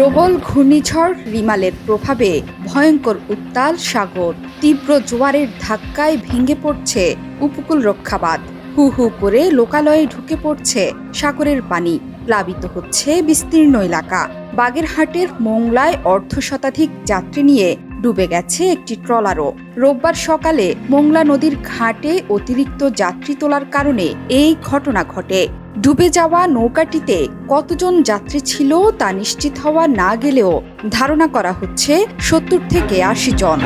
প্রবল ঘূর্ণিঝড় রিমালের প্রভাবে ভয়ঙ্কর উত্তাল সাগর, তীব্র জোয়ারের ধাক্কায় ভেঙে পড়ছে উপকূল রক্ষা বাঁধ। হু হু করে লোকালয়ে ঢুকে পড়ছে সাগরের পানি, প্লাবিত হচ্ছে বিস্তীর্ণ এলাকা। বাগেরহাটের মোংলায় অর্ধশতাধিক যাত্রী নিয়ে ডুবে গেছে একটি ট্রলারও। রোববার সকালে মোংলা নদীর ঘাটে অতিরিক্ত যাত্রী তোলার কারণে এই ঘটনা ঘটে। ডুবে যাওয়া নৌকাটিতে কতজন যাত্রী ছিল তা নিশ্চিত হওয়া না গেলেও ধারণা করা হচ্ছে ৭০ থেকে ৮০ জন।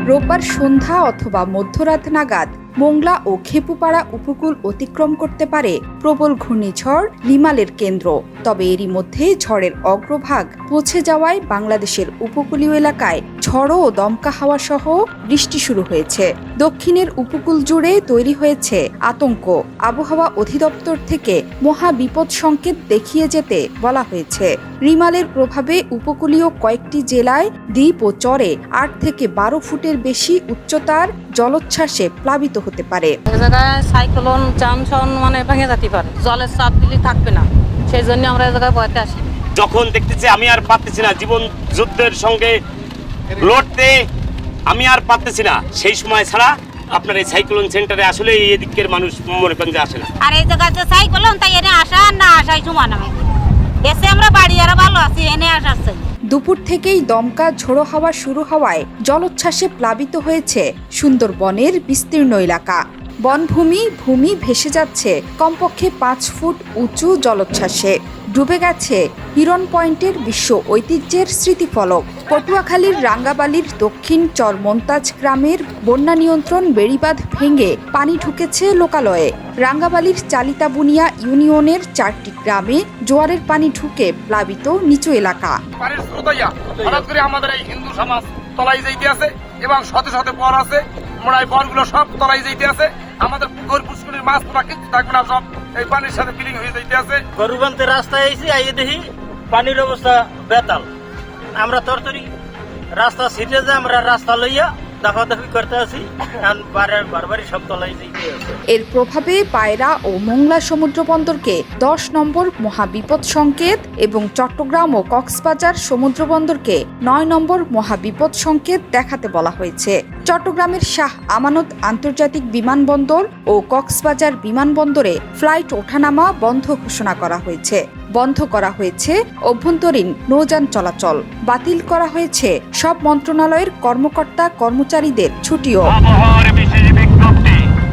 রোববার সন্ধ্যা অথবা মধ্যরাত নাগাদ মোংলা ও খেপুপাড়া উপকূল অতিক্রম করতে পারে প্রবল ঘূর্ণিঝড় রিমালের কেন্দ্র। তবে এরই মধ্যে ঝড়ের অগ্রভাগ পৌঁছে যাওয়ায় বাংলাদেশের উপকূলীয় এলাকায় ঝড়ো ও দমকা হাওয়া সহ বৃষ্টি শুরু হয়েছে। দক্ষিণের উপকূল জুড়ে তৈরি হয়েছে আতঙ্ক। আবহাওয়া অধিদপ্তর থেকে মহা বিপদ সংকেত দেখিয়ে যেতে বলা হয়েছে। রিমালের প্রভাবে উপকূলীয় কয়েকটি জেলায় দ্বীপ ও চরে ৮ থেকে ১২ ফুটের বেশি উচ্চতার জলোচ্ছ্বাসে প্লাবিত হতে পারে। সাইক্লোন জামশন ভেঙে যেতে পারে, জলের চাপ দিলে থাকবে না, সেই জন্য আমরা এই জায়গায় ভয়তে আসি। যখন দেখতেছি আমি আর পারতেছি না, জীবন যুদ্ধের সঙ্গে লড়তে আমি আর পারতেছি না, সেই সময় ছাড়া আপনার এই সাইক্লোন সেন্টারে আসলে এই দিকের মানুষ মনে করেন যে আসে না। আর এই জায়গাতে সাইক্লোন তাই এনে আসা না আসাই সমান আমি দেশে আমরা বাড়ি আর ভালো আছি, এনে আসাচ্ছে। দুপুর থেকেই দমকা ঝোড়ো হাওয়া শুরু হওয়ায় জলোচ্ছ্বাসে প্লাবিত হয়েছে সুন্দরবনের বিস্তীর্ণ এলাকা। ভূমি ভেসে যাচ্ছে কমপক্ষে ৫ ফুট উঁচু জলোচ্ছ্বাসে। ডুবে গেছে হিরন পয়েন্টের বিশ্ব ঐতিহ্যের স্মৃতিফলক। পটুয়াখালীর রাঙ্গাবালির দক্ষিণ চর মন্তাজ গ্রামের বন্যা নিয়ন্ত্রণ বেড়িবাঁধ ভেঙে পানি ঢুকেছে লোকালয়ে। রাঙ্গাবালির চালিতাবুনিয়া ইউনিয়নের ৪টি গ্রামে জোয়ারের পানি ঢুকে প্লাবিত নিচু এলাকা। পানির স্রোত হঠাৎ করে আমাদের এই হিন্দু সমাজ তলাই যাইতে আছে এবং শত শত পর আছে, মোড়ায় পরগুলো সব তলাই যাইতে আছে। আমাদের পুকুর পুষ্করির মাছ পোনা কিছু থাকবে না, সব এই পানির সাথে ফিলিং হয়ে যাইতে আছে। গরুবান্তে রাস্তায় এসে আইয়ে দেখি পানির অবস্থা বেতাল। আমরা তরতরি রাস্তা ছিটে যে আমরা রাস্তা লইয়া দাফাদাফি করতে আছি, বারবারই সব তলাই যাইতে আছে। এর প্রভাবে পায়রা ও মোংলা সমুদ্র বন্দরকে ১০ নম্বর মহাবিপদ সংকেত এবং চট্টগ্রাম ও কক্সবাজার সমুদ্র বন্দরকে ৯ নম্বর মহাবিপদ সংকেত দেখাতে বলা হয়েছে। চট্টগ্রামের শাহ আমানত আন্তর্জাতিক বিমানবন্দর ও কক্সবাজার বিমানবন্দরে ফ্লাইট ওঠানামা বন্ধ ঘোষণা করা হয়েছে। বন্ধ করা হয়েছে অভ্যন্তরীণ নৌযান চলাচল। বাতিল করা হয়েছে সব মন্ত্রণালয়ের কর্মকর্তা কর্মচারীদের ছুটিও।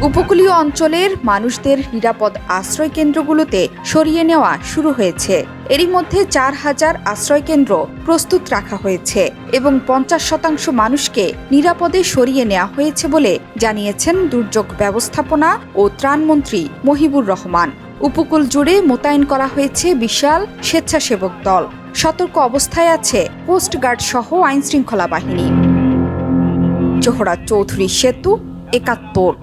উপকূলীয় অঞ্চলের মানুষদের নিরাপদ আশ্রয় কেন্দ্রগুলোতে সরিয়ে নেওয়া শুরু হয়েছে। এরই মধ্যে ৪,০০০ আশ্রয় কেন্দ্র প্রস্তুত রাখা হয়েছে এবং ৫০% মানুষকে নিরাপদে সরিয়ে নেওয়া হয়েছে বলে জানিয়েছেন দুর্যোগ ব্যবস্থাপনা ও ত্রাণমন্ত্রী মহিবুর রহমান। উপকূল জুড়ে মোতায়েন করা হয়েছে বিশাল স্বেচ্ছাসেবক দল। সতর্ক অবস্থায় আছে কোস্টগার্ড সহ আইনশৃঙ্খলা বাহিনী। জোহরা চৌধুরী সেতু, ৭১।